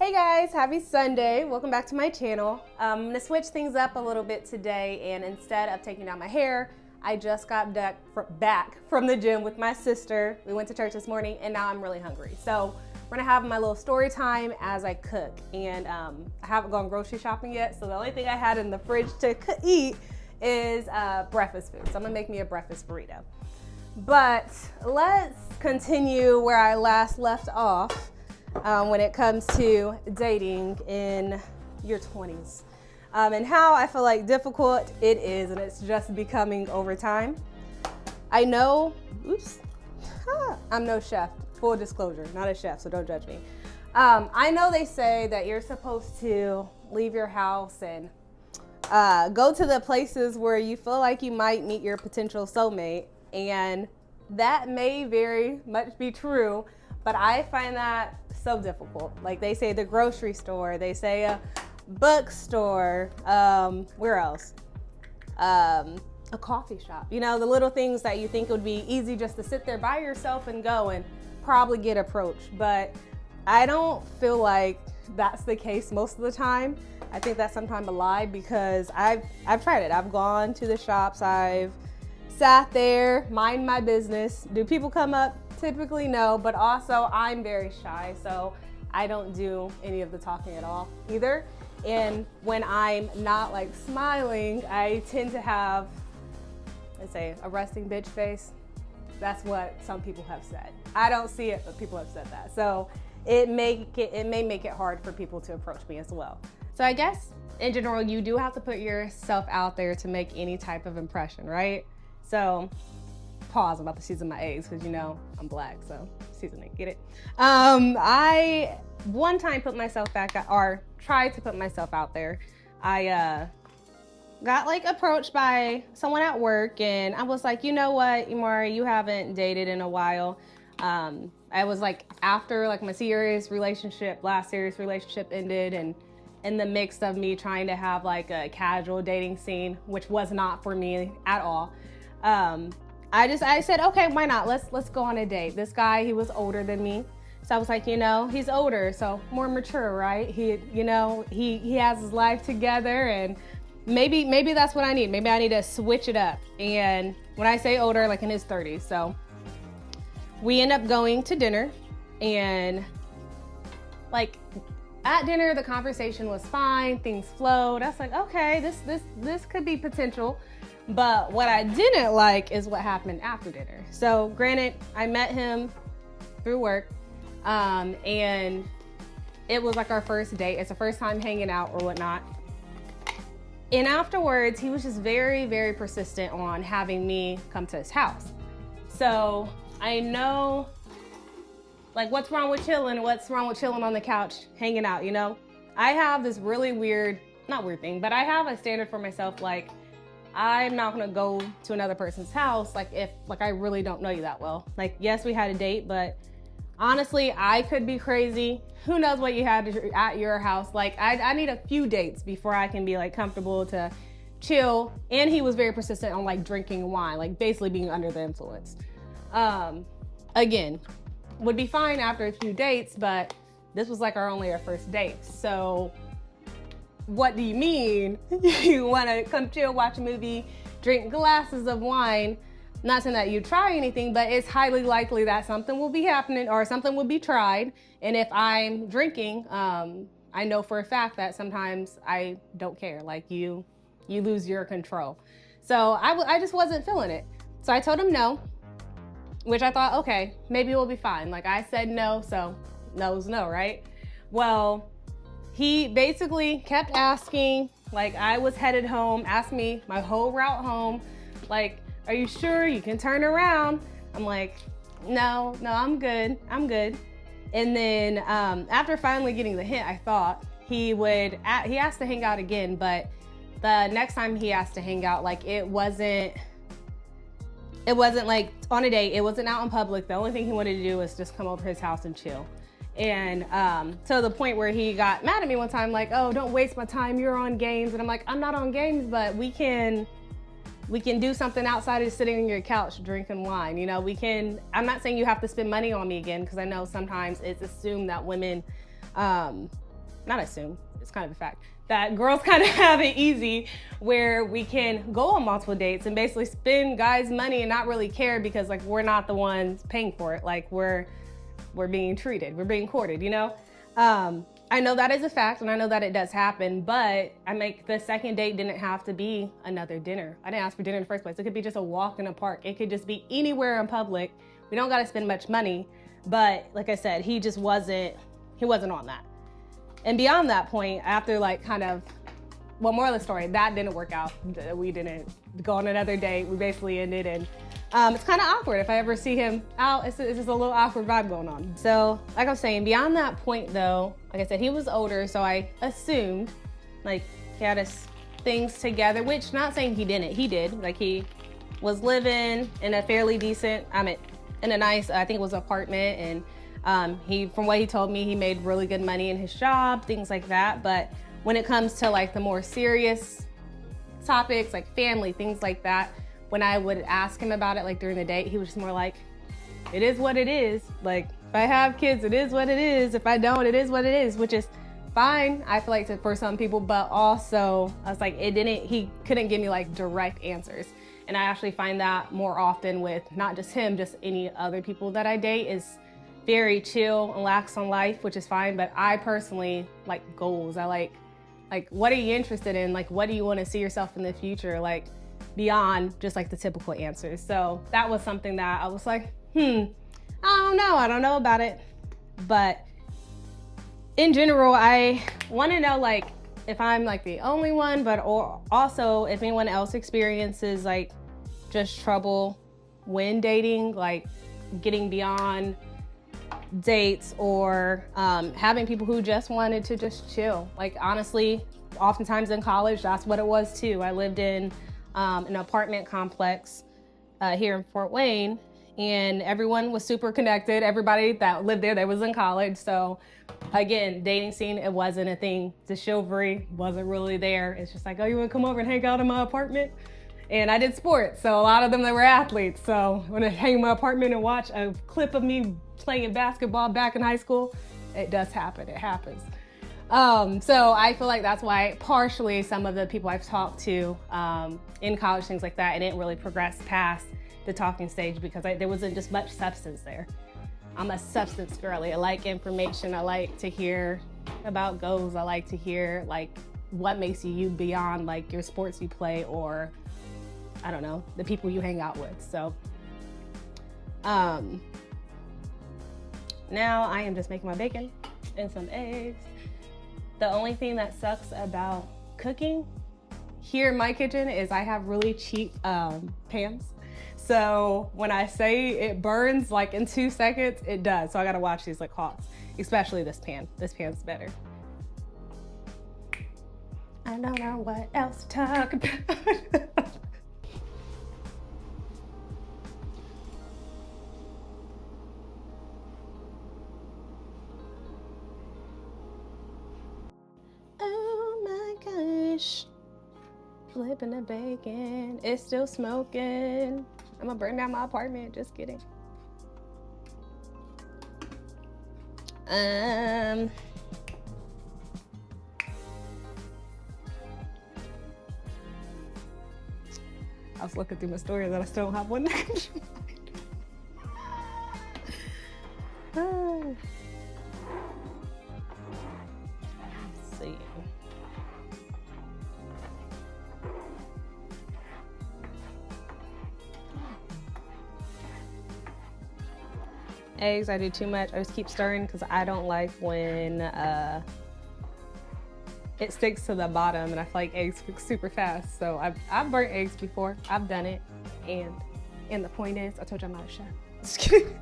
Hey guys, happy Sunday. Welcome back to my channel. I'm gonna switch things up a little bit today, and instead of taking down my hair, I just got back from the gym with my sister. We went to church this morning and now I'm really hungry. So we're gonna have my little story time as I cook. And I haven't gone grocery shopping yet, so the only thing I had in the fridge to eat is breakfast food. So I'm gonna make me a breakfast burrito. But let's continue where I last left off. When it comes to dating in your 20s and how I feel like difficult it is, and it's just becoming over time. I know, I'm no chef, full disclosure, not a chef, so don't judge me. I know they say that you're supposed to leave your house and go to the places where you feel like you might meet your potential soulmate, and that may very much be true, but I find that so difficult. Like they say the grocery store, they say a bookstore, where else? A coffee shop. You know, the little things that you think would be easy just to sit there by yourself and go and probably get approached. But I don't feel like that's the case most of the time. I think that's sometimes a lie because I've tried it. I've gone to the shops, I've sat there, mind my business. Do people come up? Typically no, but also I'm very shy, so I don't do any of the talking at all either. And when I'm not like smiling, I tend to have, let's say, a resting bitch face. That's what some people have said. I don't see it, but people have said that. So it may make it hard for people to approach me as well. So I guess in general, you do have to put yourself out there to make any type of impression, right? So pause, I'm about to season my eggs because you know I'm black, so seasoning, get it? I one time put myself back, or tried to put myself out there. I got like approached by someone at work, and I was like, you know what, Imari, you haven't dated in a while. I was like, after like my last serious relationship ended, and in the mix of me trying to have like a casual dating scene, which was not for me at all. I said, okay, why not? Let's go on a date. This guy, he was older than me. So I was like, you know, he's older, so more mature, right? He has his life together, and maybe that's what I need. Maybe I need to switch it up. And when I say older, like in his 30s. So we end up going to dinner, and like at dinner, the conversation was fine. Things flowed. I was like, okay, this could be potential. But what I didn't like is what happened after dinner. So granted, I met him through work, and it was like our first date. It's the first time hanging out or whatnot. And afterwards, he was just very, very persistent on having me come to his house. So I know, like, what's wrong with chilling on the couch, hanging out, you know? I have this really not weird thing, but I have a standard for myself, like, I'm not gonna go to another person's house if I really don't know you that well. Like, yes, we had a date, but honestly, I could be crazy. Who knows what you had at your house? Like, I need a few dates before I can be like comfortable to chill. And he was very persistent on like drinking wine, like basically being under the influence. Again, would be fine after a few dates, but this was like our first date. So what do you mean you want to come chill, watch a movie, drink glasses of wine? Not saying that you try anything, but it's highly likely that something will be happening or something will be tried. And if I'm drinking, I know for a fact that sometimes I don't care. Like you lose your control. So I just wasn't feeling it. So I told him no, which I thought, okay, maybe we'll be fine. Like I said no, so no's no, right? Well, he basically kept asking, like I was headed home, asked me my whole route home, like, are you sure you can turn around? I'm like, no, I'm good. And then after finally getting the hint, I thought he asked to hang out again, but the next time he asked to hang out, like it wasn't like on a date, it wasn't out in public. The only thing he wanted to do was just come over to his house and chill. And to the point where he got mad at me one time, like, oh, don't waste my time, you're on games. And I'm like, I'm not on games, but we can do something outside of sitting on your couch drinking wine. You know, I'm not saying you have to spend money on me again, because I know sometimes it's assumed that women not assume, it's kind of a fact, that girls kind of have it easy where we can go on multiple dates and basically spend guys' money and not really care because like we're not the ones paying for it. Like we're being treated, we're being courted, you know? I know that is a fact and I know that it does happen, but the second date didn't have to be another dinner. I didn't ask for dinner in the first place. It could be just a walk in a park. It could just be anywhere in public. We don't gotta spend much money, but like I said, he wasn't on that. And beyond that point, after like moral of the story, that didn't work out. We didn't go on another date. We basically ended, and it's kind of awkward. If I ever see him out, it's just a little awkward vibe going on. So like I was saying, beyond that point though, like I said, he was older, so I assumed like he had his things together, which not saying he didn't, he did. Like he was living in a fairly decent, in a nice, I think it was apartment, and from what he told me, he made really good money in his job, things like that. But when it comes to like the more serious topics, like family, things like that, when I would ask him about it, like during the date, he was just more like, it is what it is. Like if I have kids, it is what it is. If I don't, it is what it is, which is fine. I feel like for some people, but also I was like, he couldn't give me like direct answers. And I actually find that more often with not just him, just any other people that I date is very chill and lax on life, which is fine. But I personally like goals. I like what are you interested in? Like, what do you want to see yourself in the future? Like beyond just like the typical answers. So that was something that I was like, I don't know about it. But in general, I want to know like if I'm like the only one, or also if anyone else experiences like just trouble when dating, like getting beyond dates or having people who just wanted to just chill. Like honestly, oftentimes in college, that's what it was too. I lived in an apartment complex here in Fort Wayne, and everyone was super connected. Everybody that lived there, they was in college. So again, dating scene, it wasn't a thing. The chivalry wasn't really there. It's just like, oh, you wanna come over and hang out in my apartment? And I did sports, so a lot of them, they were athletes. So when I hang in my apartment and watch a clip of me playing basketball back in high school, it does happen, it happens. So I feel like that's why partially some of the people I've talked to in college, things like that, it didn't really progress past the talking stage because there wasn't just much substance there. I'm a substance girly. I like information. I like to hear about goals. I like to hear like what makes you beyond like your sports you play or I don't know, the people you hang out with. So now I am just making my bacon and some eggs. The only thing that sucks about cooking here in my kitchen is I have really cheap pans. So when I say it burns like in 2 seconds, it does. So I gotta watch these like hawks, especially this pan. This pan's better. I don't know what else to talk about. Flipping the bacon, it's still smoking. I'm gonna burn down my apartment, just kidding. I was looking through my stories and I still don't have one. Let's see. Eggs, I do too much. I just keep stirring because I don't like when it sticks to the bottom, and I feel like eggs cook super fast. So I've burnt eggs before. I've done it, and the point is, I told you I'm not a chef. Just kidding.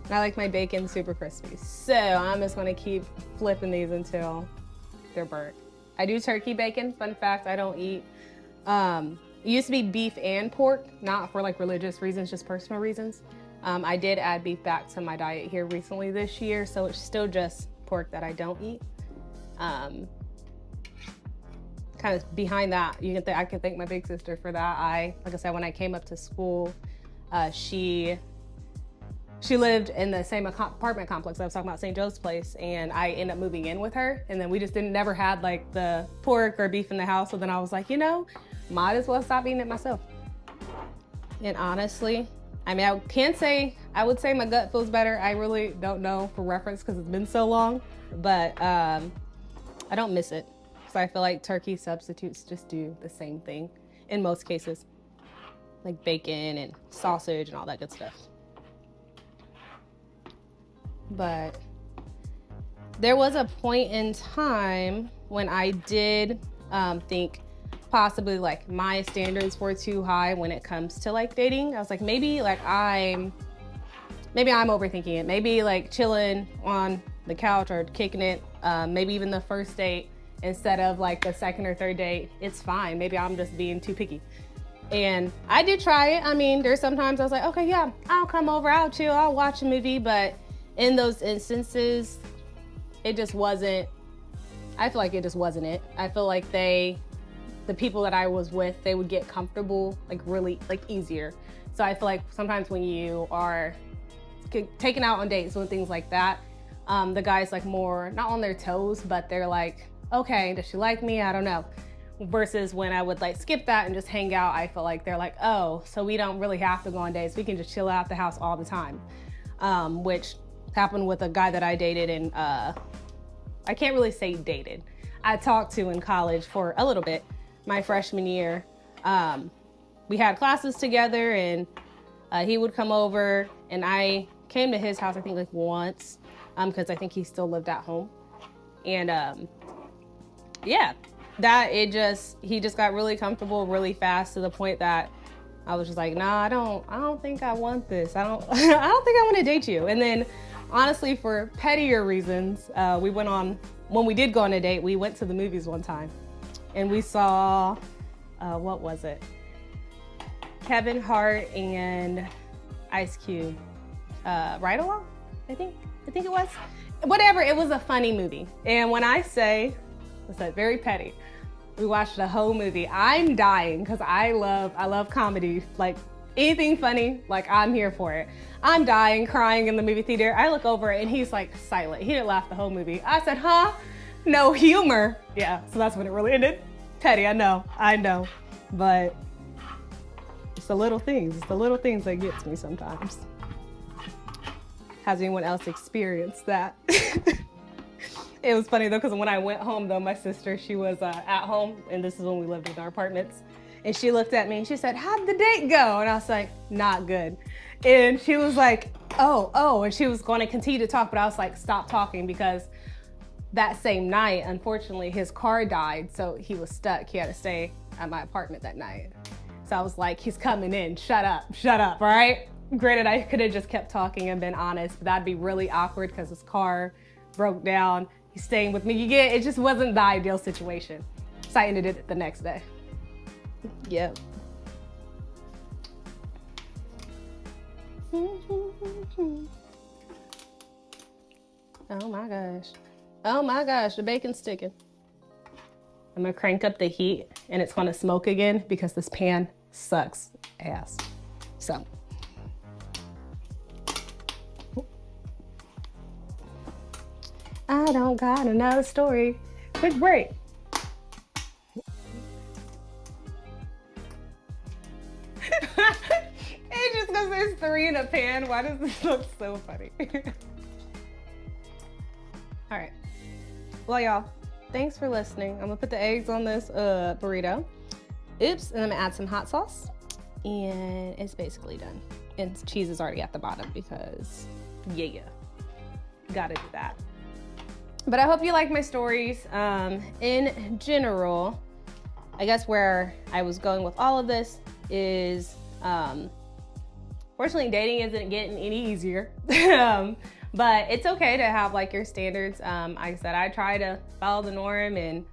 And I like my bacon super crispy. So I'm just gonna keep flipping these until they're burnt. I do turkey bacon. Fun fact, I don't eat. It used to be beef and pork, not for like religious reasons, just personal reasons. I did add beef back to my diet here recently this year, so it's still just pork that I don't eat. Kind of behind that, I can thank my big sister for that. Like I said, when I came up to school, she she lived in the same apartment complex I was talking about, St. Joe's Place, and I ended up moving in with her, and then we just never had like the pork or beef in the house. So then I was like, you know, might as well stop eating it myself. And honestly, I mean, I would say my gut feels better. I really don't know for reference because it's been so long, but I don't miss it. So I feel like turkey substitutes just do the same thing in most cases, like bacon and sausage and all that good stuff. But there was a point in time when I did think possibly like my standards were too high when it comes to like dating. I was like, maybe I'm overthinking it. Maybe like chilling on the couch or kicking it, maybe even the first date instead of like the second or third date, it's fine. Maybe I'm just being too picky. And I did try it. I mean, there's sometimes I was like, okay, yeah, I'll come over, I'll chill, I'll watch a movie. But in those instances, it just wasn't, I feel like it just wasn't it. I feel like the people that I was with, they would get comfortable like really like easier. So I feel like sometimes when you are taken out on dates and things like that, the guy's like more, not on their toes, but they're like, okay, does she like me? I don't know. Versus when I would like skip that and just hang out, I feel like they're like, oh, so we don't really have to go on dates. We can just chill out the house all the time. Which happened with a guy that I dated and I can't really say dated. I talked to in college for a little bit, my freshman year. We had classes together and he would come over and I came to his house, I think like once, because I think he still lived at home. And yeah, he just got really comfortable really fast to the point that I was just like, nah, I don't think I want this. I don't think I want to date you. And then honestly, for pettier reasons, when we did go on a date, we went to the movies one time and we saw, what was it? Kevin Hart and Ice Cube, Ride Along, I think it was. Whatever, it was a funny movie. And when I say, it's like very petty, we watched the whole movie. I'm dying because I love comedy. Like anything funny, like I'm here for it. I'm dying, crying in the movie theater. I look over and he's like silent. He didn't laugh the whole movie. I said, huh? No humor. Yeah, so that's when it really ended. Petty, I know. But it's the little things. It's the little things that gets me sometimes. Has anyone else experienced that? It was funny though, because when I went home though, my sister, she was at home, and this is when we lived in our apartments, and she looked at me and she said, how'd the date go? And I was like, not good. And she was like, oh, and she was going to continue to talk, but I was like, stop talking, because that same night, unfortunately, his car died, so he was stuck. He had to stay at my apartment that night. So I was like, he's coming in, shut up, right? Granted, I could have just kept talking and been honest, but that'd be really awkward because his car broke down. He's staying with me. It just wasn't the ideal situation. So I ended it the next day. Yep. Oh my gosh, the bacon's sticking. I'm gonna crank up the heat and it's gonna smoke again because this pan sucks ass. So. I don't got another story. Quick break. It's just because there's 3 in a pan. Why does this look so funny? All right. Well, y'all, thanks for listening. I'm gonna put the eggs on this burrito. Oops, and I'm gonna add some hot sauce. And it's basically done. And cheese is already at the bottom because, yeah, gotta do that. But I hope you like my stories. In general, I guess where I was going with all of this is, fortunately, dating isn't getting any easier. But it's okay to have like your standards. Like I said, I try to follow the norm and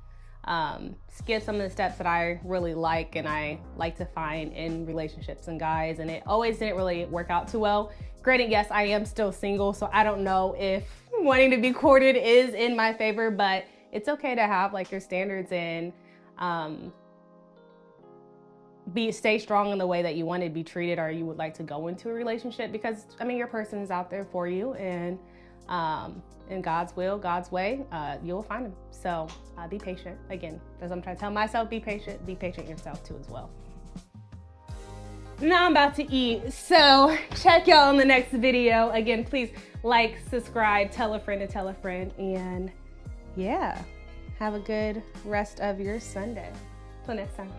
skip some of the steps that I really like and I like to find in relationships and guys. And it always didn't really work out too well. Granted, yes, I am still single, so I don't know if wanting to be courted is in my favor, but it's okay to have like your standards and stay strong in the way that you want to be treated or you would like to go into a relationship, because I mean, your person is out there for you, and in God's will, God's way, you'll find him. So be patient. Again, as I'm trying to tell myself, be patient yourself too as well. Now I'm about to eat, so check y'all in the next video. Again, please like, subscribe, tell a friend to tell a friend, and yeah, have a good rest of your Sunday. Till next time.